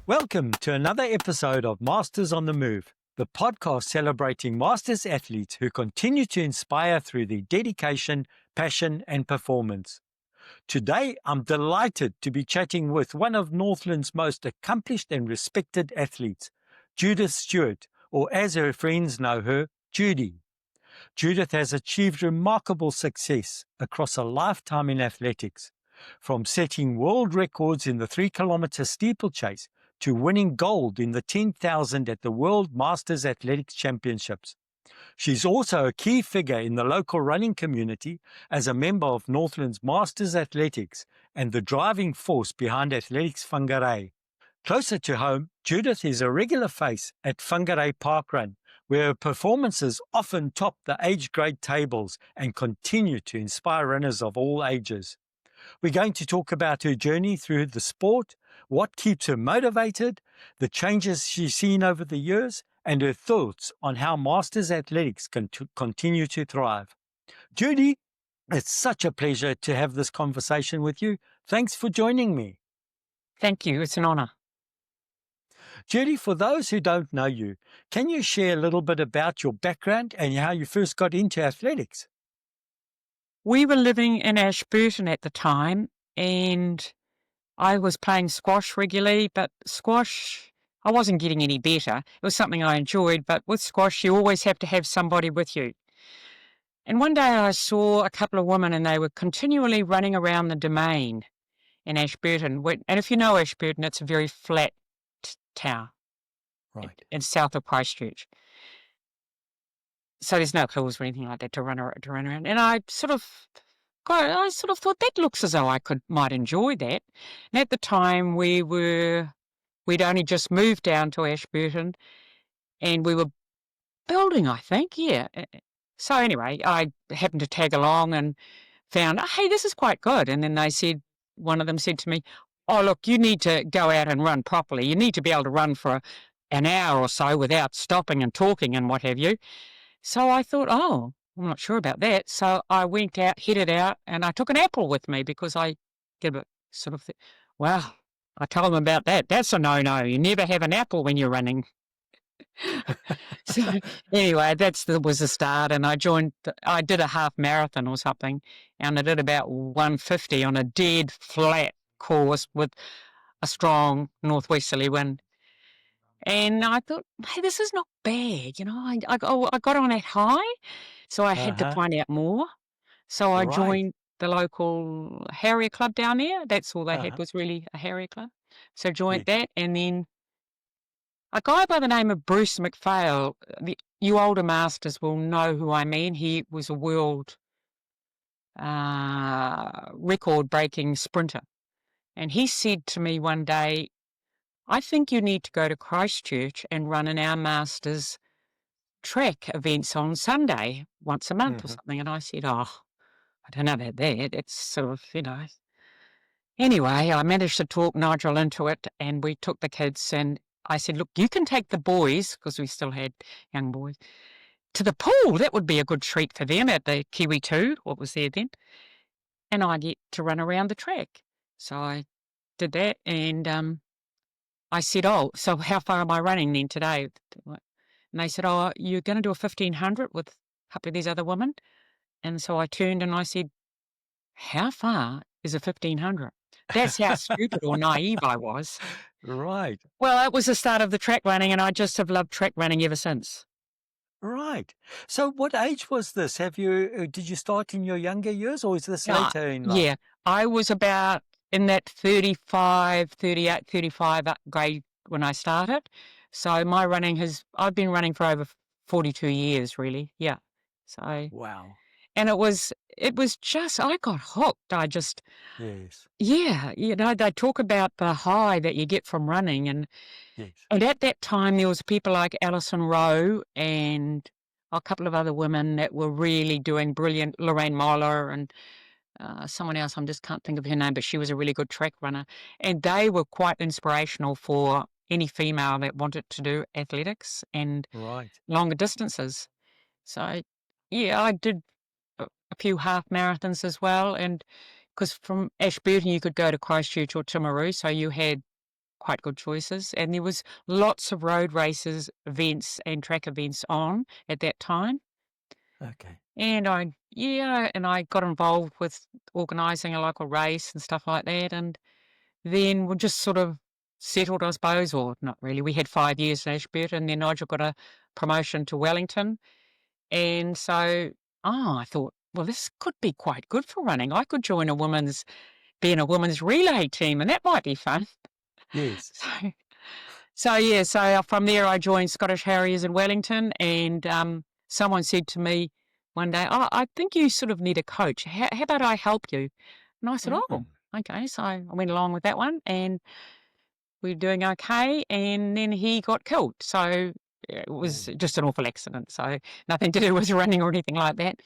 Welcome to another episode of Masters on the Move, the podcast celebrating Masters athletes who continue to inspire through their dedication, passion, and performance. Today, I'm delighted to be chatting with one of Northland's most accomplished and respected athletes, Judith Stewart, or as her friends know her, Judy. Judith has achieved remarkable success across a lifetime in athletics, from setting world records in the 3-kilometer steeplechase to winning gold in the 10,000 at the World Masters Athletics Championships. She's also a key figure in the local running community as a member of Northland's Masters Athletics and the driving force behind Athletics Whangarei. Closer to home, Judith is a regular face at Whangarei Parkrun, where her performances often top the age grade tables and continue to inspire runners of all ages. We're going to talk about her journey through the sport, what keeps her motivated, the changes she's seen over the years, and her thoughts on how Masters Athletics can continue to thrive. Judy, it's such a pleasure to have this conversation with you. Thanks for joining me. Thank you. It's an honour. Judy, for those who don't know you, can you share a little bit about your background and how you first got into athletics? We were living in Ashburton at the time, and I was playing squash regularly, but squash, I wasn't getting any better. It was something I enjoyed, but with squash, you always have to have somebody with you. And one day I saw a couple of women, and they were continually running around the domain in Ashburton. And if you know Ashburton, it's a very flat town. Right. In south of Christchurch. So there's no hills or anything like that to run around. And I sort of thought that looks as though I might enjoy that. And at the time we'd only just moved down to Ashburton, and we were building, I think, yeah. So anyway, I happened to tag along and found, hey, this is quite good. And then one of them said to me, oh, look, you need to go out and run properly. You need to be able to run for an hour or so without stopping and talking and what have you. So I thought, oh, I'm not sure about that. So I headed out, and I took an apple with me because I did a sort of, wow, I told them about that. That's a no-no. You never have an apple when you're running. So anyway, was the start, and I did a half marathon or something, and I did about 150 on a dead flat course with a strong northwesterly wind. And I thought, hey, this is not bad. I got on that high, so I had to find out more. So I joined the local Harrier Club down there. That's all they had was really a Harrier Club. So joined that, and then a guy by the name of Bruce McPhail, you older masters will know who I mean. He was a world record-breaking sprinter. And he said to me one day, I think you need to go to Christchurch and run in our Masters track events on Sunday, once a month or something. And I said, oh, I don't know about that. It's sort of, Anyway, I managed to talk Nigel into it, and we took the kids, and I said, look, you can take the boys, because we still had young boys, to the pool. That would be a good treat for them at the Kiwi 2, what was there then. And I get to run around the track. So I did that, and I said, oh, so how far am I running then today? And they said, oh, you're going to do a 1,500 with a couple of these other women? And so I turned and I said, how far is a 1,500? That's how stupid or naive I was. Right. Well, that was the start of the track running, and I just have loved track running ever since. Right. So what age was this? Did you start in your younger years, or is this later in life? Yeah, I was about in that 38, 35 grade when I started. So my running I've been running for over 42 years, really. Yeah. So. Wow. And it was just, I got hooked. Yes. Yeah, they talk about the high that you get from running. And, yes. And at that time, there was people like Alison Rowe and a couple of other women that were really doing brilliant, Lorraine Moller and someone else, I just can't think of her name, but she was a really good track runner. And they were quite inspirational for any female that wanted to do athletics and longer distances. So, yeah, I did a few half marathons as well. And because from Ashburton, you could go to Christchurch or Timaru, so you had quite good choices. And there was lots of road races, events and track events on at that time. Okay. And I got involved with organising a local race and stuff like that. And then we just sort of settled, I suppose, or not really. We had 5 years in Ashburton, and then Nigel got a promotion to Wellington. And so, I thought, well, this could be quite good for running. I could join be in a women's relay team, and that might be fun. Yes. So from there I joined Scottish Harriers in Wellington, and someone said to me one day, "Oh, I think you sort of need a coach. How about I help you?" And I said, "Oh, Mm. okay." So I went along with that one, and we were doing okay. And then he got killed. So it was Oh, just an awful accident. So nothing to do with running or anything like that.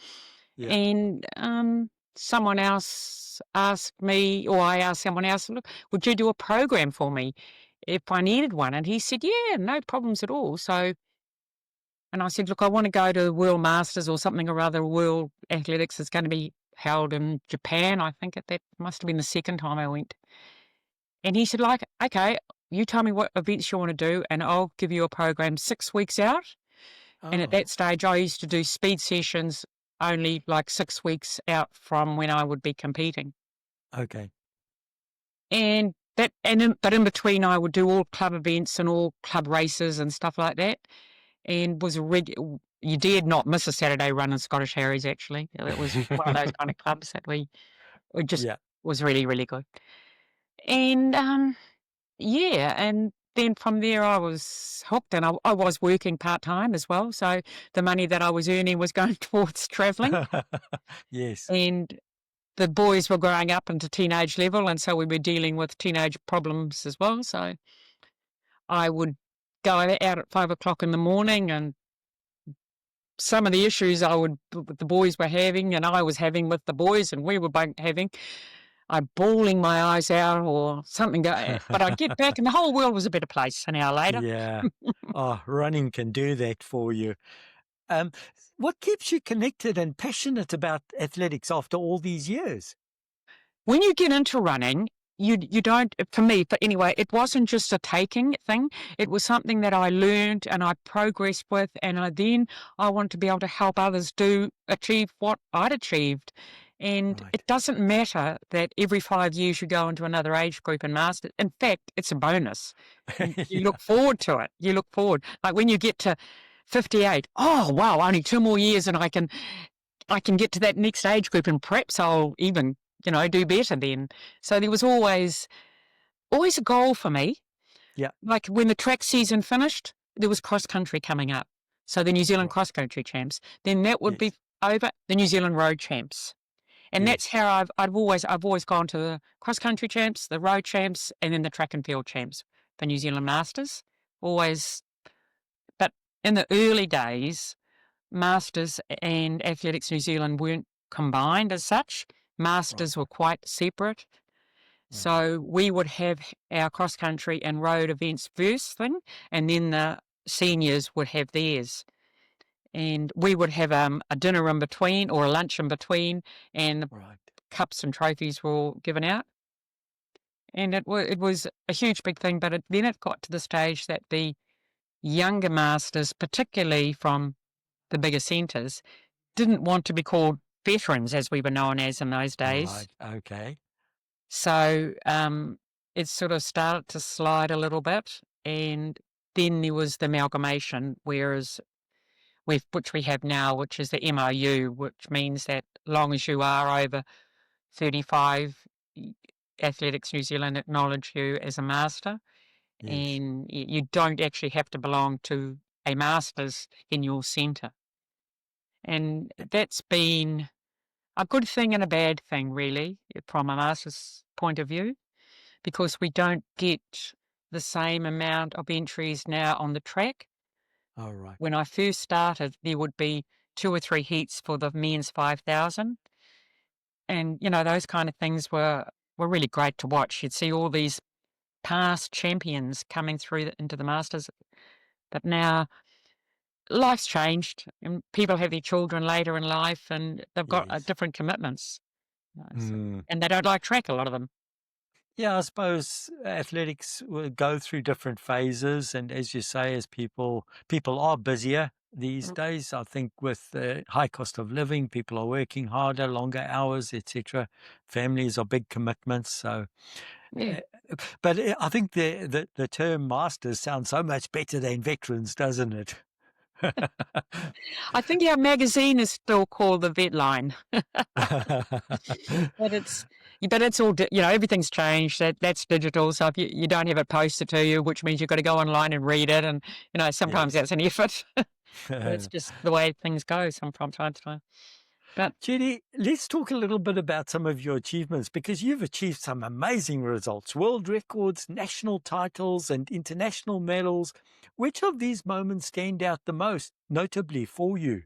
yeah. And someone else asked me, or I asked someone else, "Look, would you do a program for me if I needed one?" And he said, "Yeah, no problems at all." So, and I said, "Look, I want to go to World Masters or something or other. World Athletics is going to be held in Japan. I think that must have been the second time I went." And he said, like, "Okay, you tell me what events you want to do, and I'll give you a program 6 weeks out." And at Oh, that stage, I used to do speed sessions only like 6 weeks out from when I would be competing. okay. And but in between, I would do all club events and all club races and stuff like that. And was you dared not miss a Saturday run in Scottish Harriers. Actually, it was one of those kind of clubs that we just Yeah. was really, really good. And yeah, and then from there I was hooked, and I was working part time as well. So the money that I was earning was going towards travelling, Yes. and the boys were growing up into teenage level, and so we were dealing with teenage problems as well. So I would go out at 5 o'clock in the morning, and some of the issues the boys were having, and I was having with the boys, and we were both having, I'm bawling my eyes out or something. But I'd get back, and the whole world was a better place an hour later. Yeah. Oh, running can do that for you. Um, what keeps you connected and passionate about athletics after all these years? When you get into running, you don't, for me, but anyway, it wasn't just a taking thing. It was something that I learned and I progressed with, and I want to be able to help others achieve what I'd achieved. And Right. it doesn't matter that every 5 years you go into another age group and master. In fact, it's a bonus. You Yeah. look forward to it. You look forward. Like when you get to 58, oh wow, only 2 more years and I can get to that next age group, and perhaps I'll even, do better then. So there was always a goal for me. Yeah. Like when the track season finished, there was cross country coming up. So the New Zealand Right. cross country champs. Then that would be Yes. over, the New Zealand road champs. And that's Yes. how I've always gone to the cross country champs, the road champs, and then the track and field champs for New Zealand Masters. Always, but in the early days, Masters and Athletics New Zealand weren't combined as such. Right. Masters were quite separate. Okay. So we would have our cross country and road events first thing, and then the seniors would have theirs. And we would have a dinner in between or a lunch in between, and the Right. cups and trophies were all given out. And it was a huge big thing, but then it got to the stage that the younger masters, particularly from the bigger centres, didn't want to be called veterans as we were known as in those days. Right. Okay. So it sort of started to slide a little bit. And then there was the amalgamation, which we have now, which is the MOU, which means that long as you are over 35, Athletics New Zealand acknowledge you as a master, Yes. and you don't actually have to belong to a masters in your centre. And that's been a good thing and a bad thing, really, from a master's point of view, because we don't get the same amount of entries now on the track. All right. When I first started, there would be 2 or 3 heats for the men's 5,000. And, those kind of things were really great to watch. You'd see all these past champions coming through into the Masters. But now life's changed and people have their children later in life and they've got Yes. different commitments. Mm. And they don't like track, a lot of them. Yeah, I suppose athletics will go through different phases, and as you say, as people are busier these Mm. days. I think with the high cost of living, people are working harder, longer hours, etc. Families are big commitments. So, Yeah. uh, but I think the term masters sounds so much better than veterans, doesn't it? I think our magazine is still called the Vet Line, but it's all everything's changed. That's digital. So if you don't have it posted to you, which means you've got to go online and read it, and sometimes Yes. that's an effort. But it's just the way things go from time to time. But Judy, let's talk a little bit about some of your achievements because you've achieved some amazing results, world records, national titles, and international medals. Which of these moments stand out the most, notably for you?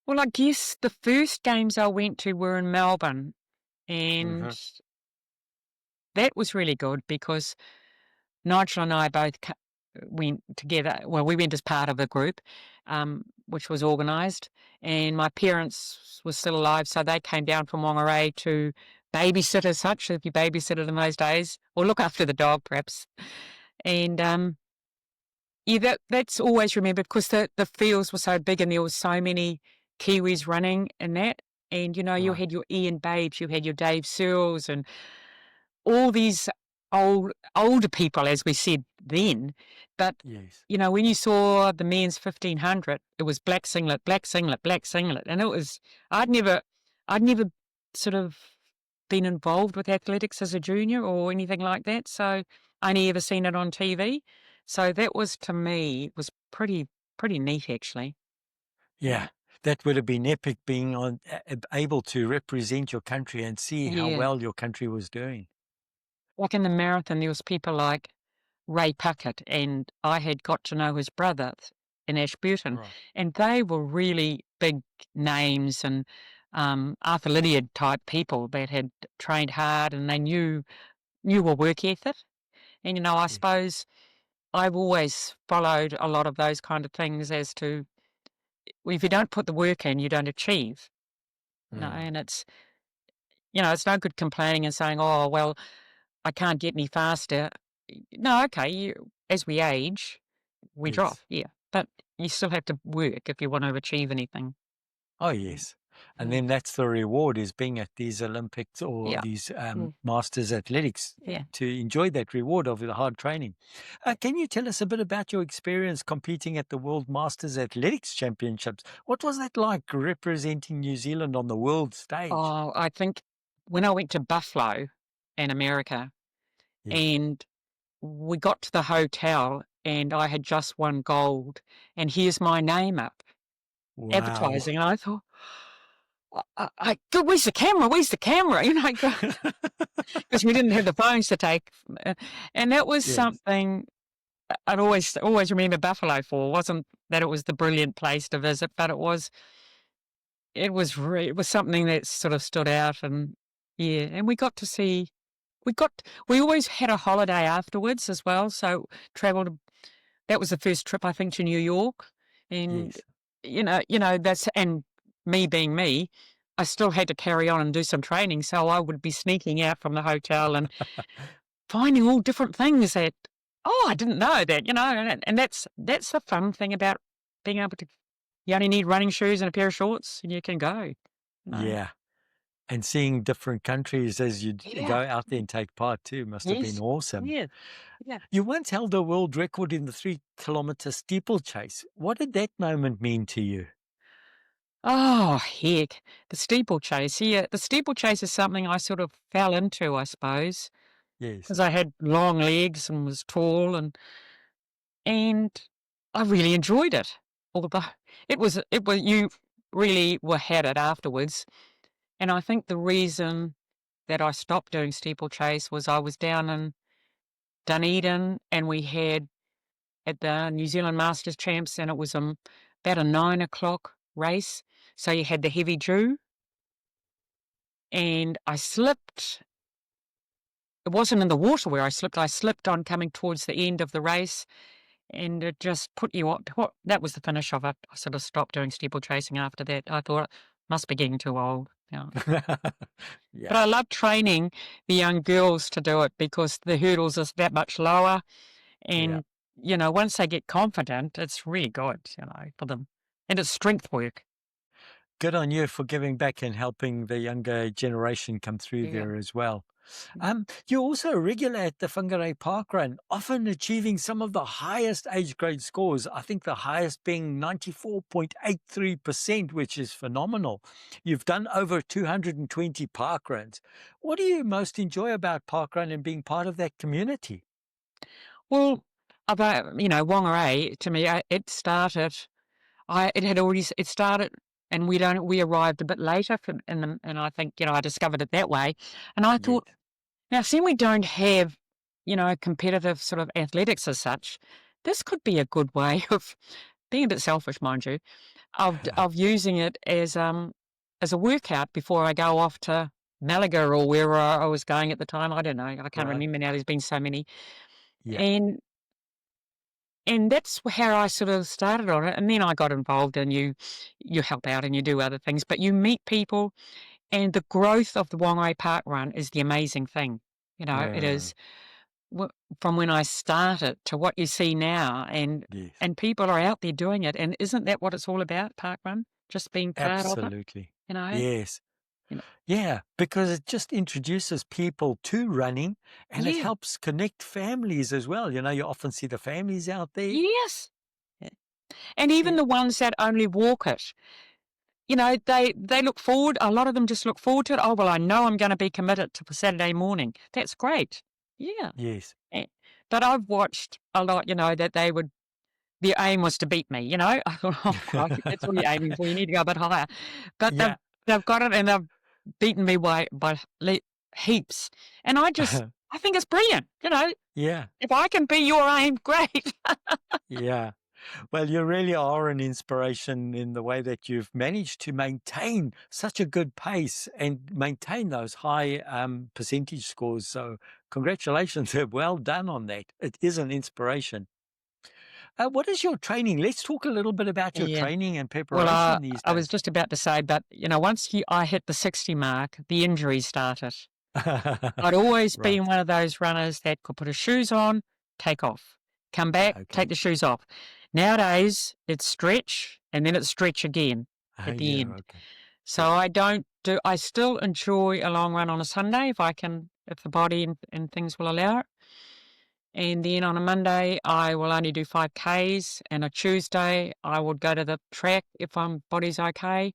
well, I guess the first games I went to were in Melbourne, Hmm. and that was really good because Nigel and I both went together. Well, we went as part of a group, which was organised, and my parents were still alive, so they came down from Whangarei to babysit as such, if you babysitted in those days, or look after the dog, perhaps. And yeah, that's always remembered because the fields were so big and there were so many Kiwis running in that. And you Right. had your Ian Babes, you had your Dave Searles, and all these older people, as we said then. But Yes. when you saw the men's 1500, it was black singlet, black singlet, black singlet, and it was I'd never, I'd never sort of been involved with athletics as a junior or anything like that. So I only ever seen it on TV. So that was to me was pretty neat actually. Yeah. That would have been epic being able to represent your country and see how Yeah. well your country was doing. Like in the marathon, there was people like Ray Puckett, and I had got to know his brother in Ashburton, Right. and they were really big names and Arthur Lydiard type people that had trained hard and they knew a work ethic. And I Yes. suppose I've always followed a lot of those kind of things as to if you don't put the work in, you don't achieve. Mm. And it's no good complaining and saying, "Oh, well, I can't get any faster." No, okay, as we age, we drop, Yes. yeah, but you still have to work if you want to achieve anything. Oh, Mm, yes. And mm, then that's the reward is being at these Olympics or yeah, these mm, Masters Athletics yeah. to enjoy that reward of the hard training. Can you tell us a bit about your experience competing at the World Masters Athletics Championships? What was that like representing New Zealand on the world stage? Oh, I think when I went to Buffalo in America Yes. and we got to the hotel and I had just won gold and here's my name up, Wow. advertising, and I thought, "Where's the camera? Where's the camera?" Because we didn't have the phones to take, and that was Yes. something I'd always remember Buffalo for. It wasn't that it was the brilliant place to visit, but it was something that sort of stood out, and yeah, and we got to see we always had a holiday afterwards as well, so travelled. That was the first trip I think to New York, and Yes. that's and me being me, I still had to carry on and do some training, so I would be sneaking out from the hotel and finding all different things that, "Oh, I didn't know that," and that's the fun thing about being able to you only need running shoes and a pair of shorts and you can go, Yeah. And seeing different countries as you Yeah. go out there and take part too must have been Yes. awesome. Yeah. Yeah. You once held a world record in the 3-kilometer steeplechase. What did that moment mean to you? Oh, heck. The steeplechase. Yeah, the steeplechase is something I sort of fell into, I suppose, Yes. because I had long legs and was tall and I really enjoyed it. Although it was you really were had it afterwards. And I think the reason that I stopped doing steeplechase was I was down in Dunedin and we had at the New Zealand Masters Champs and it was about a 9 o'clock race. So you had the heavy dew and I slipped. It wasn't in the water where I slipped. I slipped on coming towards the end of the race and it just put you up. That was the finish of it. I sort of stopped doing steeplechasing after that. I thought, must be getting too old. Yeah. Yeah, But I love training the young girls to do it because the hurdles are that much lower. yeah. And, once they get confident, it's really good, for them. And it's strength work. Good on you for giving back and helping the younger generation come through Yeah. there as well. You're also a regular at the Whangarei Parkrun, often achieving some of the highest age grade scores. I think the highest being 94.83%, which is phenomenal. You've done over 220 parkruns. What do you most enjoy about parkrun and being part of that community? Well, about, Whangarei, to me, it started, it started, and we arrived a bit later and I think, I discovered it that way. And I Yes. thought, now, seeing we don't have, competitive sort of athletics as such, this could be a good way of being a bit selfish, mind you, of using it as a workout before I go off to Malaga or wherever I was going at the time. I don't know. I can't Right. remember now. There's been so many, Yeah. and that's how I sort of started on it. And then I got involved, and you help out and you do other things, but you meet people, and the growth of the Whangarei Park Run is the amazing thing. It Uh, is from when I started to what you see now, and yes. people are out there doing it, and isn't that what it's all about, Parkrun? Just being part of it, Absolutely. you know? Yes. You know? Yeah, because it just introduces people to running and it Yeah. helps connect families as well. You often see the families out there. Yes. Yeah. And even Yeah. the ones that only walk it, they look forward. A lot of them just look forward to it. Oh, well, I know I'm going to be committed to Saturday morning. That's great. Yeah. Yes. Eh, But I've watched a lot, that their aim was to beat me. I thought, oh, crikey, that's what you're aiming for. You need to go a bit higher. But they've, Yeah. they've got it, and they've beaten me by heaps. And I think it's brilliant. Yeah. If I can be your aim, great. Yeah. Well, you really are an inspiration in the way that you've managed to maintain such a good pace and maintain those high percentage scores. So, congratulations. Well done on that. It is an inspiration. What is your training? Let's talk a little bit about your Yeah. training and Well, preparation these I was days. just about to say, but once I hit the 60 mark, the injuries started. I'd always Right. been one of those runners that could put his shoes on, take off, come back, take Okay. the shoes off. Nowadays, it's stretch and then it's stretch again at the Yeah. end. Okay. So Yeah. I still enjoy a long run on a Sunday if the body and things will allow it. And then on a Monday, I will only do 5Ks. And a Tuesday, I would go to the track if my body's okay.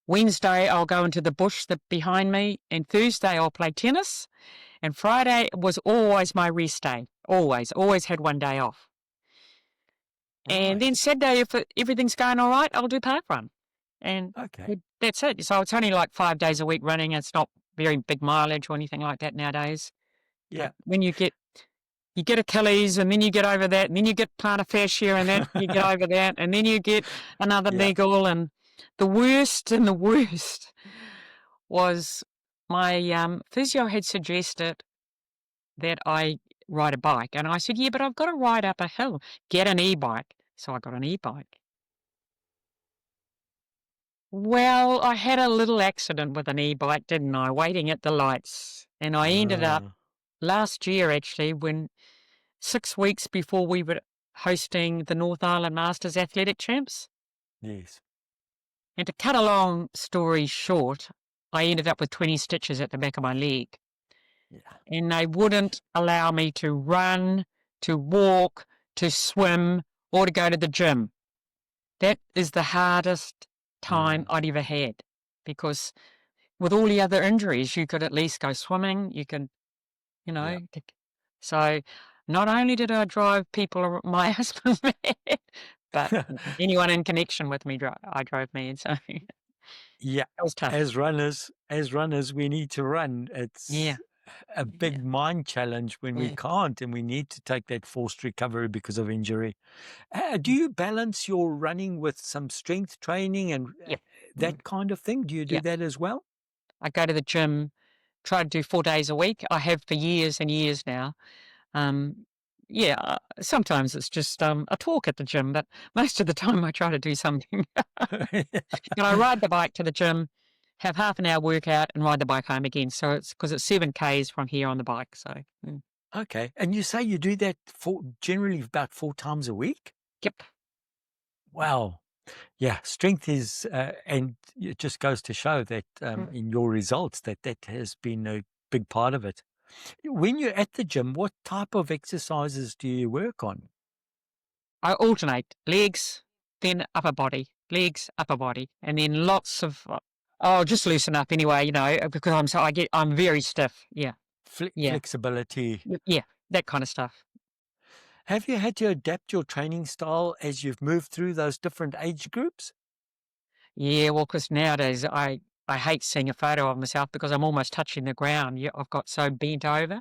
Wednesday, I'll go into the bush behind me. And Thursday, I'll play tennis. And Friday was always my rest day. Always had one day off. And Right. then Saturday, if everything's going all right, I'll do parkrun. And Okay. that's it. So it's only like 5 days a week running. It's not very big mileage or anything like that nowadays. Yeah. But when you get Achilles, and then you get over that, and then you get plantar fascia, and then you get over that, and then you get another Yeah. niggle. And the worst was my physio had suggested that I ride a bike. And I said, yeah, but I've got to ride up a hill. Get an e-bike. So I got an e-bike. Well, I had a little accident with an e-bike, didn't I? Waiting at the lights. And I ended up Uh, last year, actually, when 6 weeks before we were hosting the North Island Masters Athletic Champs. yes. And to cut a long story short, I ended up with 20 stitches at the back of my leg. Yeah. And they wouldn't allow me to run, to walk, to swim, or to go to the gym. That is the hardest time Mm. I'd ever had, because with all the other injuries, you could at least go swimming. You could, you Yeah. know. So not only did I drive my husband mad, but anyone in connection with me, I drove mad. So that Yeah. was tough. As runners, we need to run. Yeah, It's a yeah, big mind challenge when we yeah, can't, and we need to take that forced recovery because of injury. Do mm, you balance your running with some strength training and yeah, mm, that kind of thing? Do you do yeah. that as well? I go to the gym, try to do 4 days a week. I have for years and years now. Um, yeah, sometimes it's just a talk at the gym, but most of the time I try to do something. I ride the bike to the gym, have half an hour workout and ride the bike home again. So it's because it's 7Ks from here on the bike. So, Okay. And you say you do that generally about 4 times a week? yep. Wow. Yeah, strength is, and it just goes to show that in your results that has been a big part of it. When you're at the gym, what type of exercises do you work on? I alternate legs, then upper body, legs, upper body, and then lots of, just loosen up anyway, because I'm very stiff. Yeah. Yeah. Flexibility. Yeah. That kind of stuff. Have you had to adapt your training style as you've moved through those different age groups? Yeah. Well, because nowadays I hate seeing a photo of myself because I'm almost touching the ground. Yeah, I've got so bent over.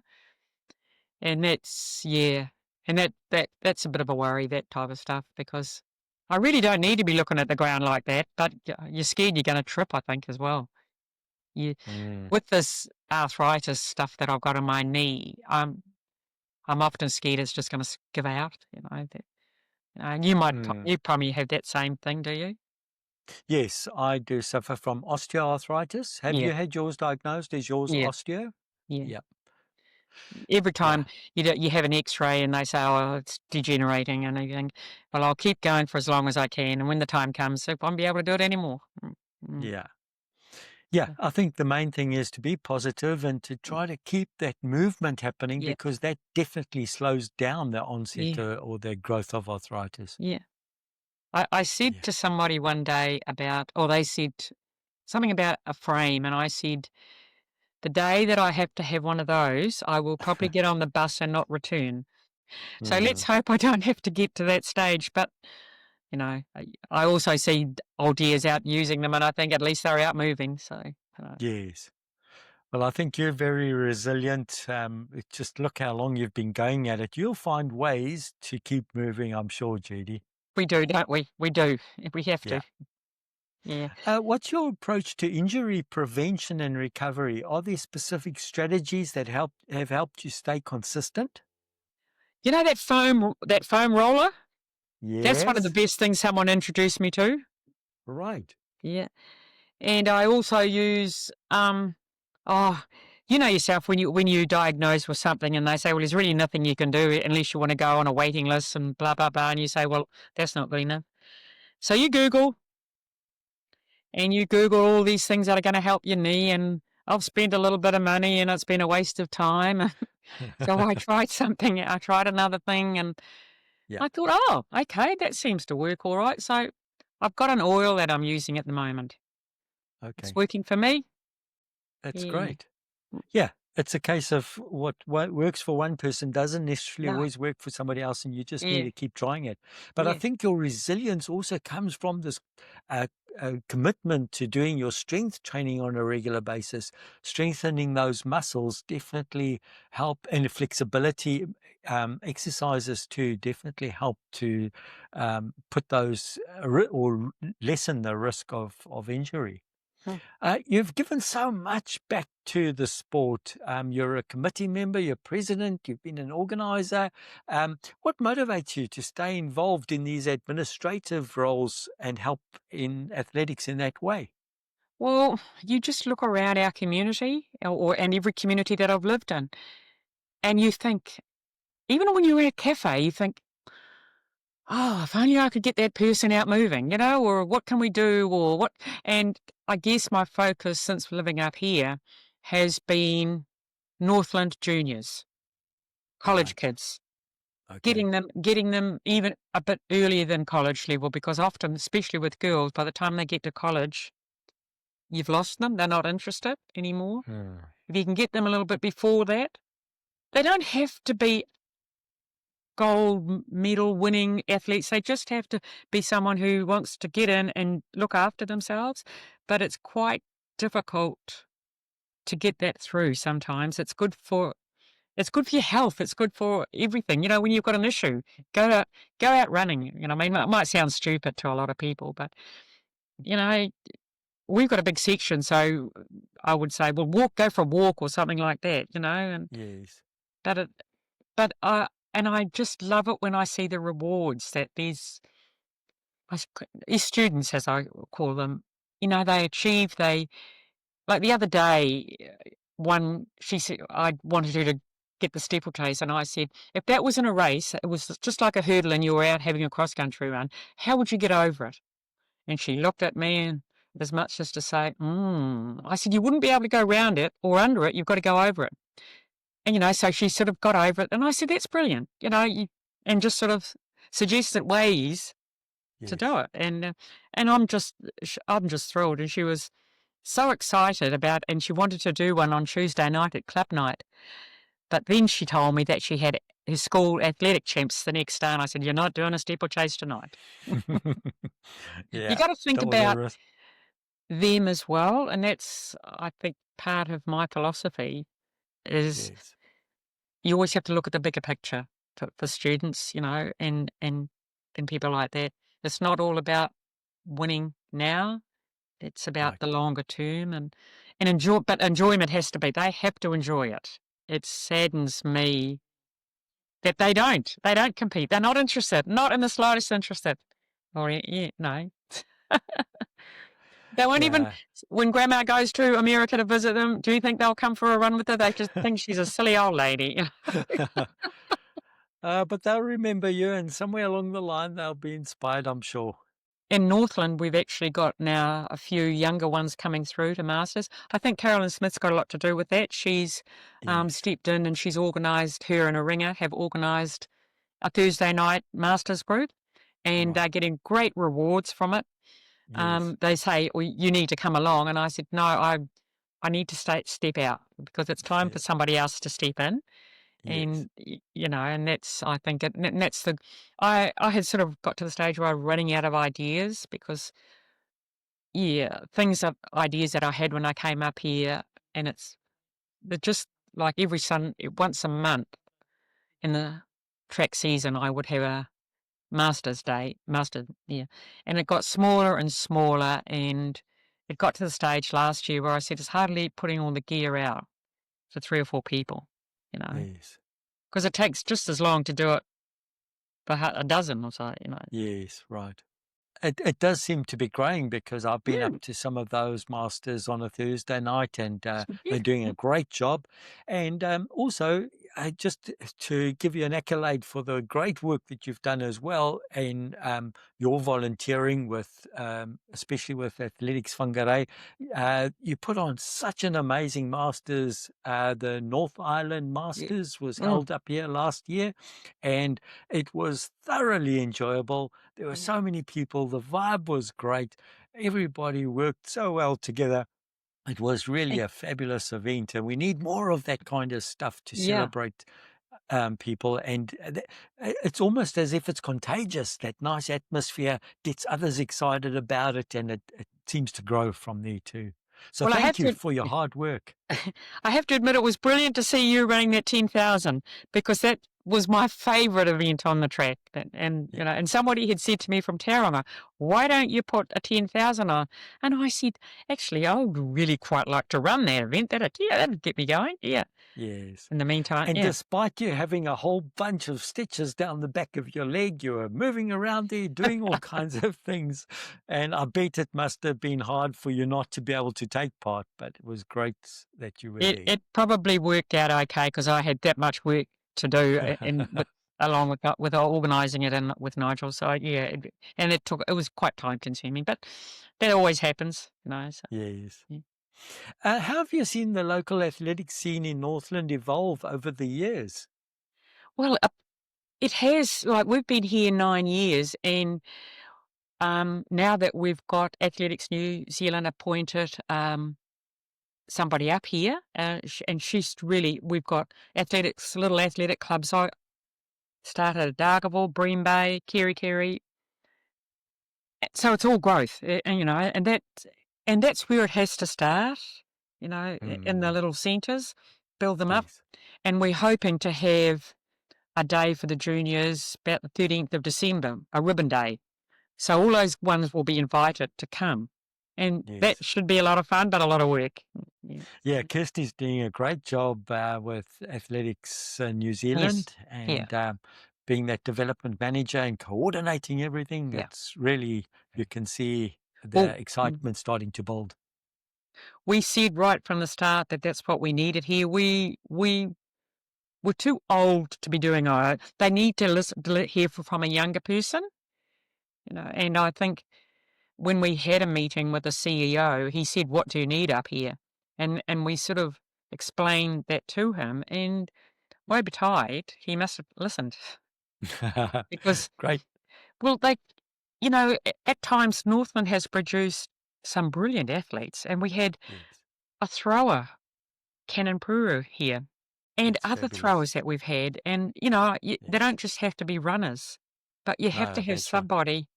And that's a bit of a worry, that type of stuff, because I really don't need to be looking at the ground like that, but you're scared you're going to trip, I think, as well. You, with this arthritis stuff that I've got on my knee, I'm often scared it's just going to give out, and you probably have that same thing, do you? Yes, I do suffer from osteoarthritis. Have Yeah, you had yours diagnosed? Is yours yeah, osteo? yeah. Yep. Every Yeah. time you have an X-ray and they say, "Oh, it's degenerating," and everything, well, I'll keep going for as long as I can, and when the time comes, I won't be able to do it anymore. Yeah. Yeah, Yeah. I think the main thing is to be positive and to try to keep that movement happening, Yeah. because that definitely slows down the onset Yeah. or the growth of arthritis. Yeah. I said Yeah. to somebody one day or they said something about a frame, and I said, the day that I have to have one of those, I will probably get on the bus and not return. So let's Mm, hope I don't have to get to that stage. But, I also see old dears out using them, and I think at least they're out moving. So, yes. Well, I think you're very resilient. Just look how long you've been going at it. You'll find ways to keep moving, I'm sure, Judy. we do, don't we? We do. We have Yeah. to. Yeah. What's your approach to injury prevention and recovery? Are there specific strategies that have helped you stay consistent? You know that foam roller? That's one of the Yes. best things someone introduced me to. Right. Yeah. And I also use you know yourself when you diagnose with something and they say, well, there's really nothing you can do unless you want to go on a waiting list and blah blah blah, and you say, well, that's not good enough. So you Google all these things that are going to help your knee, and I've spent a little bit of money and it's been a waste of time. So I tried something, I tried another thing, and Yeah. I thought, oh, okay, that seems to work all right. So I've got an oil that I'm using at the moment. It's Okay. working for me. That's Yeah. great. Yeah, it's a case of what works for one person doesn't necessarily No. always work for somebody else, and you just need Yeah. to keep trying it. But I Yeah. think your resilience also comes from this uh, commitment to doing your strength training on a regular basis. Strengthening those muscles definitely help, and flexibility exercises too definitely help to put those or lessen the risk of injury. Hmm. You've given so much back to the sport. You're a committee member, you're president, you've been an organizer. What motivates you to stay involved in these administrative roles and help in athletics in that way? Well, you just look around our community and every community that I've lived in, and you think, even when you're in a cafe, you think, oh, if only I could get that person out moving, or what can we do, or what? And I guess my focus since living up here has been Northland juniors, college Right. kids, Okay. getting them even a bit earlier than college level, because often, especially with girls, by the time they get to college, you've lost them. They're not interested anymore. Hmm. If you can get them a little bit before that, they don't have to be gold medal winning athletes. They just have to be someone who wants to get in and look after themselves. But it's quite difficult to get that through sometimes. It's good for your health. It's good for everything. When you've got an issue, go out running. I mean, it might sound stupid to a lot of people, but you know, we've got a big section, so I would say, well, go for a walk or something like that. And Yes. but it, but I just love it when I see the rewards that these students, as I call them, they achieve. like the other day, she said, I wanted her to get the steeplechase, and I said, if that wasn't a race, it was just like a hurdle and you were out having a cross-country run, how would you get over it? And she looked at me and as much as to say, I said, you wouldn't be able to go round it or under it, you've got to go over it. And, so she sort of got over it. And I said, that's brilliant, and just sort of suggested ways to do Yes. it. And I'm just thrilled. And she was so excited and she wanted to do one on Tuesday night at club night. But then she told me that she had his school athletic champs the next day. And I said, you're not doing a steeplechase tonight. You Yeah. got to think Double the about risk. them as well. And that's, I think, part of my philosophy is Yes. you always have to look at the bigger picture for students, and people like that. It's not all about winning now. It's about Right. the longer term and but enjoyment has to be. They have to enjoy it. It saddens me that they don't. They don't compete. They're not interested. Not in the slightest interested. Or no. They won't even, Yeah. when grandma goes to America to visit them, do you think they'll come for a run with her? They just think she's a silly old lady. But they'll remember you, and somewhere along the line they'll be inspired, I'm sure. In Northland, we've actually got now a few younger ones coming through to Masters. I think Carolyn Smith's got a lot to do with that. She's Yes. stepped in and she's organised, her and a ringer have organised a Thursday night Masters group, and Right. they're getting great rewards from it. Yes. They say, well, you need to come along. And I said, no, I need to step out because it's time Yeah. for somebody else to step in. Yes. And, and that's, I think, and that's I had sort of got to the stage where I was running out of ideas because, ideas that I had when I came up here, and they're just like once a month in the track season, I would have a yeah. And it got smaller and smaller, and it got to the stage last year where I said, it's hardly putting all the gear out for 3 or 4 people, Yes. because it takes just as long to do it for a dozen or so. Yes. Right. It does seem to be growing because I've been up Mm, to some of those masters on a Thursday night, and yeah, they're doing yeah, a great job. And also, just to give you an accolade for the great work that you've done as well in your volunteering with, especially with Athletics Whangarei, you put on such an amazing masters. The North Island yeah. Masters was Mm, held up here last year, and it was thoroughly enjoyable. There were mm. so many people. The vibe was great. Everybody worked so well together. It was really Eh, a fabulous event, and we need more of that kind of stuff to yeah. celebrate people. And it's almost as if it's contagious. That nice atmosphere gets others excited about it, and it seems to grow from there too. So Well, I have thank you to for your hard work. I have to admit it was brilliant to see you running that 10,000 because that was my favourite event on the track. And Yeah. and somebody had said to me from Tauranga, why don't you put a 10,000 on? And I said, actually, I would really quite like to run that event. That'd get me going. Yeah. Yes. In the meantime, And yeah. despite you having a whole bunch of stitches down the back of your leg, you were moving around there, doing all kinds of things. And I bet it must have been hard for you not to be able to take part, but it was great that you were It probably worked out okay because I had that much work to do along with organising it and with Nigel. So yeah, and it was quite time consuming, but that always happens. So, Yes. yeah. How have you seen the local athletic scene in Northland evolve over the years? Well, it has. Like we've been here 9 years, and now that we've got Athletics New Zealand appointed somebody up here, and she's really we've got little athletic clubs. I started at Dargaville, Bream Bay, Kerikeri. So it's all growth, and that's where it has to start. In the Mm, little centres, build them up, yes. and we're hoping to have a day for the juniors about the 13th of December, a ribbon day. So all those ones will be invited to come, and that Yes. should be a lot of fun, but a lot of work. Yeah, Yeah, Kirsty's doing a great job with Athletics New yes, Zealand, yeah, and being that development manager and coordinating everything. yeah. It's really, you can see Well, the excitement starting to build. We said right from the start that that's what we needed here. We were too old to be doing our own. They need to listen to hear from a younger person, and I think when we had a meeting with the CEO, he said, "What do you need up here?" And we sort of explained that to him, and woe betide, he must have listened because, Great. well, at times Northland has produced some brilliant athletes, and we had Yes, a thrower, Cannon Puru here, and that's other fabulous. throwers that we've had, and they Yes. don't just have to be runners, but you have to No, have that's right. somebody,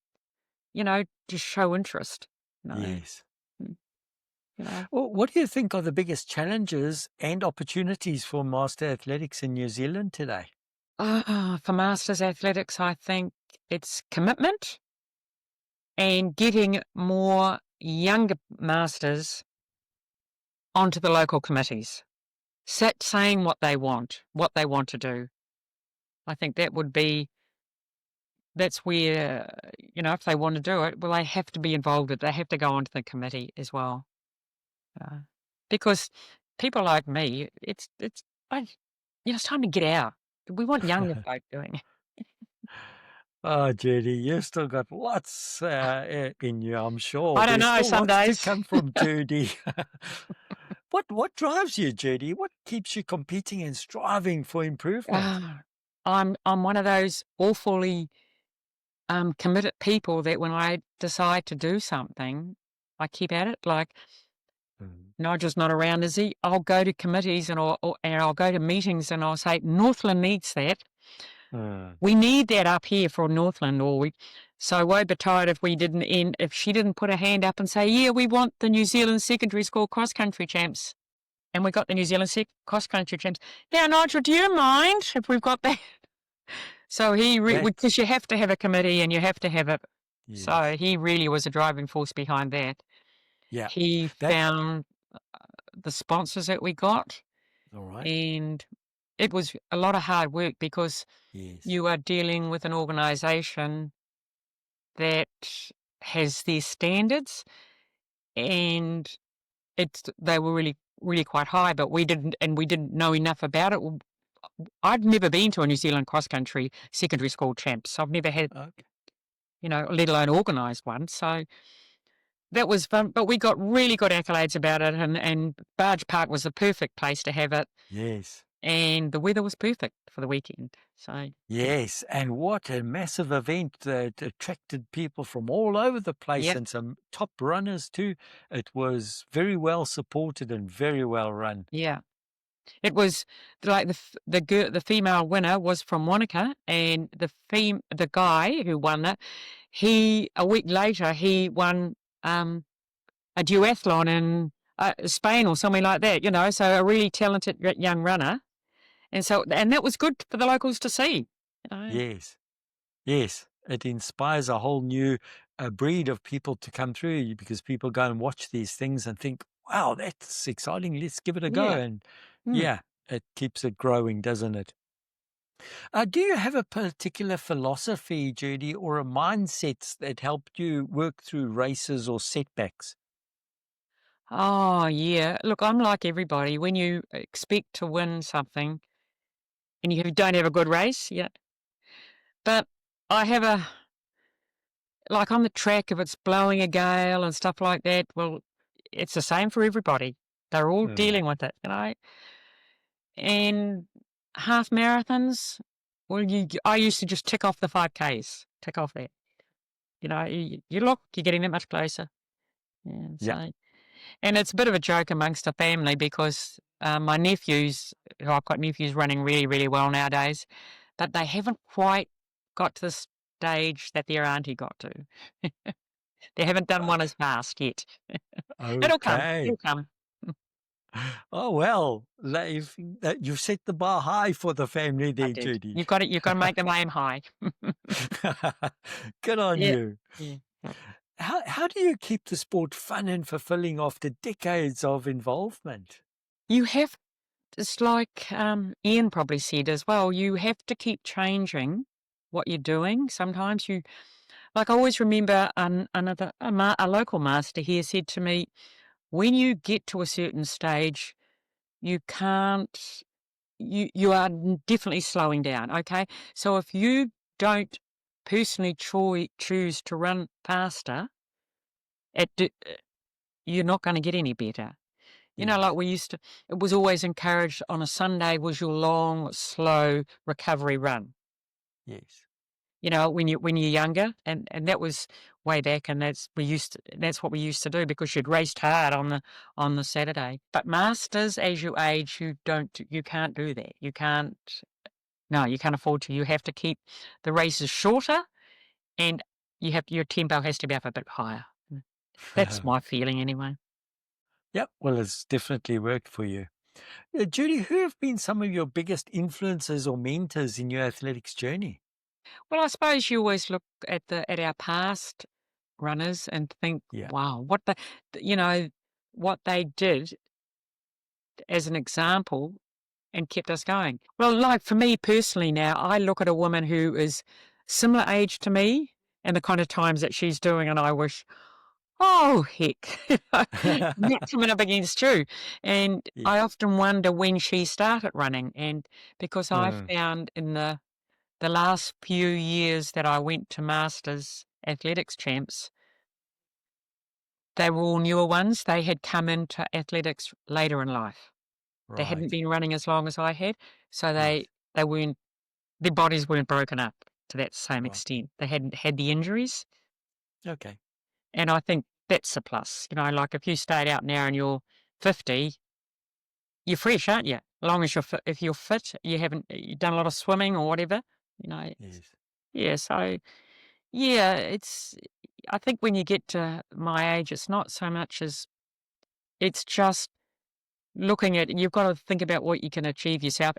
to show interest. You know, Yes. mm, you know. Well, what do you think are the biggest challenges and opportunities for master athletics in New Zealand today? For masters athletics, I think it's commitment and getting more younger masters onto the local committees, saying what they want to do. I think that's where, if they want to do it, well, they have to be involved. They have to go onto the committee as well. Uh, because people like me, it's time to get out. We want younger folk doing it. Oh, Judy, you've still got lots in you, I'm sure. I don't There's know, still some lots to days. come from Judy. What drives you, Judy? What keeps you competing and striving for improvement? Ah, I'm one of those awfully committed people that when I decide to do something, I keep at it. Like Mm. Nigel's not around, is he? I'll go to committees and I'll go to meetings and I'll say Northland needs that. Mm. We need that up here for Northland, so woe betide if she didn't put her hand up and say, yeah, we want the New Zealand secondary school cross country champs, and we got the New Zealand cross country champs. Now, Nigel, do you mind if we've got that? So That, because you have to have a committee and you have to have it. yes. So he really was a driving force behind that. Yeah. He That, found the sponsors that we got, all right. and it was a lot of hard work because Yes. you are dealing with an organisation that has their standards, and they were really really quite high, but we didn't know enough about it. I've never been to a New Zealand cross country secondary school champs. I've never had, Okay. let alone organised one. So that was fun, but we got really good accolades about it, and Barge Park was the perfect place to have it, Yes. and the weather was perfect for the weekend. So Yes, and what a massive event that attracted people from all over the place yep, and some top runners too. It was very well supported and very well run. yeah. It was like the female winner was from Wanaka, and the guy who won it, a week later he won a duathlon in Spain or something like that. So a really talented young runner, and that was good for the locals to see. Yes, yes, it inspires a whole new breed of people to come through because people go and watch these things and think, wow, that's exciting. Let's give it a go. Yeah. And Mm. yeah, it keeps it growing, doesn't it? Do you have a particular philosophy, Judy, or a mindset that helped you work through races or setbacks? Oh yeah. Look, I'm like everybody. When you expect to win something and you don't have a good race, yeah. But I have like on the track, if it's blowing a gale and stuff like that, well, it's the same for everybody. They're all Mm. dealing with it. And half marathons, well, I used to just tick off the 5Ks, tick off that. You look, you're getting that much closer. Yeah, Yeah. and it's a bit of a joke amongst the family because my nephews, who I've got nephews running really, really well nowadays, but they haven't quite got to the stage that their auntie got to. They haven't done one as fast yet. It'll come. Okay. It'll come. Oh, well, you've set the bar high for the family I there, did. Judy. You've got it. You've got to make them aim high. Good on Yeah. you. Yeah. How do you keep the sport fun and fulfilling after decades of involvement? You have. It's like Ian probably said as well. You have to keep changing what you're doing. Sometimes I always remember a local master here said to me, when you get to a certain stage, you can't, you are definitely slowing down, okay? So if you don't personally choose to run faster, you're not going to get any better. You know, Yes. like it was always encouraged on a Sunday was your long, slow recovery run. Yes. You know, when you're younger, and that was way back, and that's what we used to do because you'd raced hard on the Saturday. But masters, as you age, you can't do that. You can't. No, you can't afford to. You have to keep the races shorter, and your tempo has to be up a bit higher. That's my feeling anyway. Yep. Well, it's definitely worked for you. Judy, who have been some of your biggest influences or mentors in your athletics journey? Well, I suppose you always look at our past runners and think, Yeah. wow, what they did as an example and kept us going. Well, like for me personally now, I look at a woman who is similar age to me and the kind of times that she's doing, and I wish, oh, heck, not coming up against you. And Yeah. I often wonder when she started running. And because I Mm, found in the last few years that I went to Masters Athletics Champs, they were all newer ones. They had come into athletics later in life. They hadn't right. been running as long as I had, so Yes. they weren't their bodies weren't broken up to that same Right. extent. They hadn't had the injuries, Okay. and I think that's a plus. You know, like if you stayed out now and you're 50, you're fresh, aren't you? As long as if you're fit, you've done a lot of swimming or whatever, you know. Yes. Yeah, so yeah, I think when you get to my age, it's not so much as it's just looking at you've got to think about what you can achieve yourself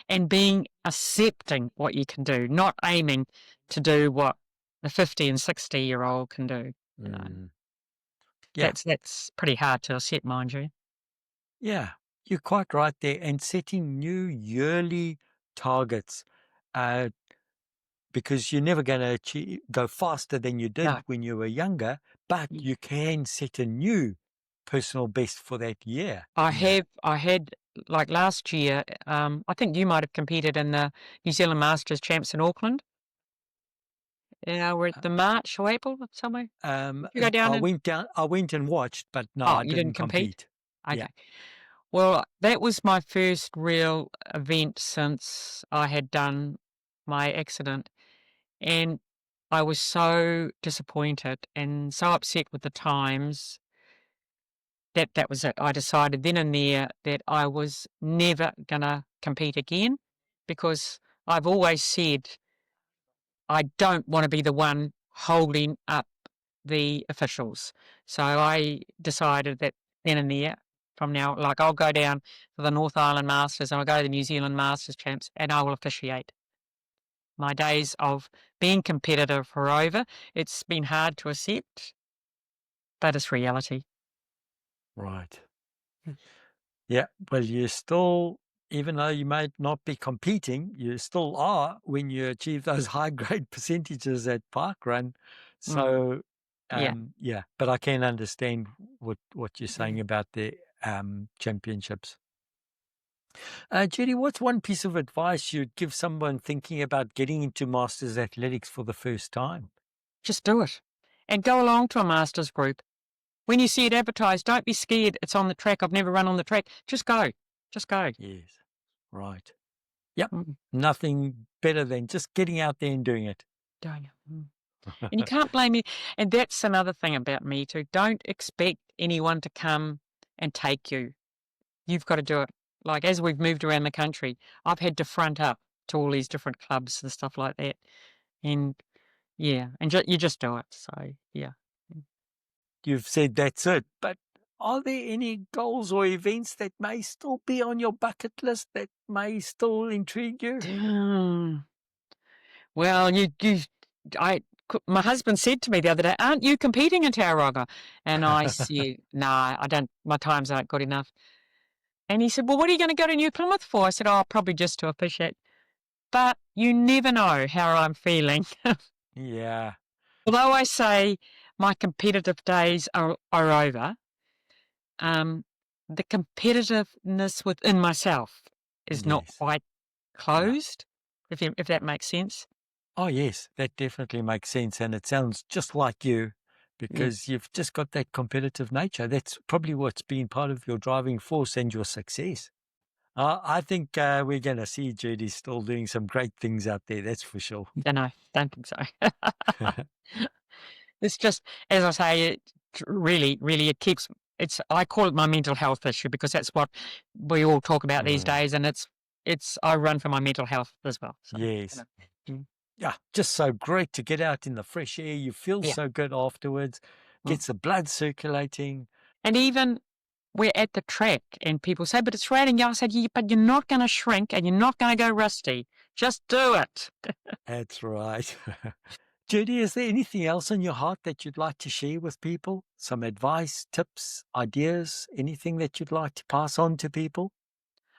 and being accepting what you can do, not aiming to do what the 50 and 60-year-old can do. You know, Mm, yeah. that's pretty hard to accept, mind you. Yeah. You're quite right there. And setting new yearly targets, uh, because you're never going to go faster than you did No, when you were younger, but y- you can set a new personal best for that year. I had like last year. I think you might have competed in the New Zealand Masters Champs in Auckland. We're at Uh, the March or April somewhere. Did you go down and? I went and watched, but no, Oh, I you didn't didn't compete? compete. Yeah. Okay. Well, that was my first real event since I had done my accident, and I was so disappointed and so upset with the times that that was it. I decided then and there that I was never gonna compete again because I've always said I don't want to be the one holding up the officials. So I decided that then and there, from now, like I'll go down to the North Island Masters and I'll go to the New Zealand Masters Champs and I will officiate. My days of being competitive are over. It's been hard to accept, but it's reality. Right. Yeah. Well, you still, even though you might not be competing, you still are when you achieve those high grade percentages at Parkrun. Mm, So, yeah. yeah, but I can understand what you're saying about the championships. Judy, what's one piece of advice you'd give someone thinking about getting into Masters athletics for the first time? Just do it. And go along to a Masters group. When you see it advertised, don't be scared. It's on the track. I've never run on the track. Just go. Just go. Yes. Right. Yep. Mm, Nothing better than just getting out there and doing it. doing it. And you can't blame me. And that's another thing about me too. Don't expect anyone to come and take you. You've got to do it. Like as we've moved around the country, I've had to front up to all these different clubs and stuff like that. And yeah, and you just do it. So yeah. You've said that's it, but are there any goals or events that may still be on your bucket list that may still intrigue you? Mm. Well, my husband said to me the other day, "Aren't you competing in Tauranga?" And I said, "No, I don't. My times aren't good enough." And he said, "Well, what are you going to go to New Plymouth for?" I said, "Oh, probably just to officiate." But you never know how I'm feeling. Yeah. Although I say my competitive days are over, the competitiveness within myself is not Yes. quite closed, if that makes sense. Oh, yes, that definitely makes sense. And it sounds just like you because you've just got that competitive nature. That's probably what's been part of your driving force and your success. I think we're going to see Judy still doing some great things out there. That's for sure. Don't think so. It's just, as I say, it really, it keeps, I call it my mental health issue because that's what we all talk about these days. And I run for my mental health as well. So, Yes. Mm. Yeah, just so great to get out in the fresh air. You feel Yeah. so good afterwards, gets the blood circulating. And even we're at the track and people say, but it's raining. I said, yeah, but you're not going to shrink and you're not going to go rusty. Just do it. That's right. Judy, is there anything else on your heart that you'd like to share with people? Some advice, tips, ideas, anything that you'd like to pass on to people?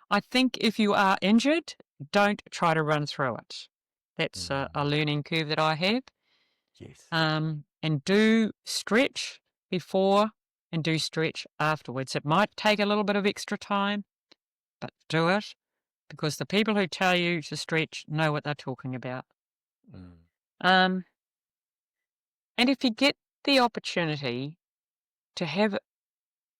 I think if you are injured, don't try to run through it. That's a learning curve that I have. Yes. And do stretch before and do stretch afterwards. It might take a little bit of extra time, but do it because the people who tell you to stretch know what they're talking about. And if you get the opportunity to have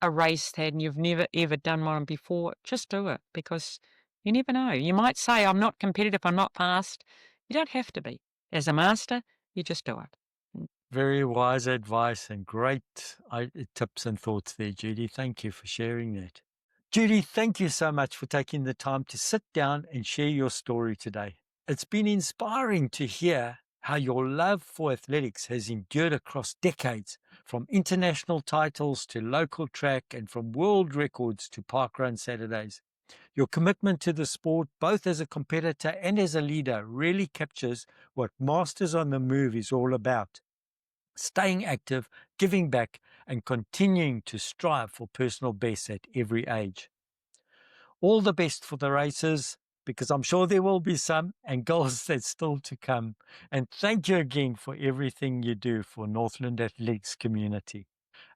a race that you've never ever done one before, just do it because you never know. You might say, I'm not competitive, I'm not fast. You don't have to be. As a master, you just do it. Very wise advice and great tips and thoughts there, Judy. Thank you for sharing that. Judy, thank you so much for taking the time to sit down and share your story today. It's been inspiring to hear how your love for athletics has endured across decades, from international titles to local track and from world records to parkrun Saturdays. Your commitment to the sport, both as a competitor and as a leader, really captures what Masters on the Move is all about. Staying active, giving back, and continuing to strive for personal best at every age. All the best for the races, because I'm sure there will be some, and goals that's still to come. And thank you again for everything you do for Northland Athletics community.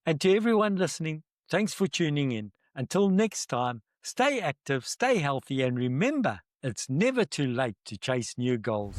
And to everyone listening, thanks for tuning in. Until next time, stay active, stay healthy, and remember, it's never too late to chase new goals.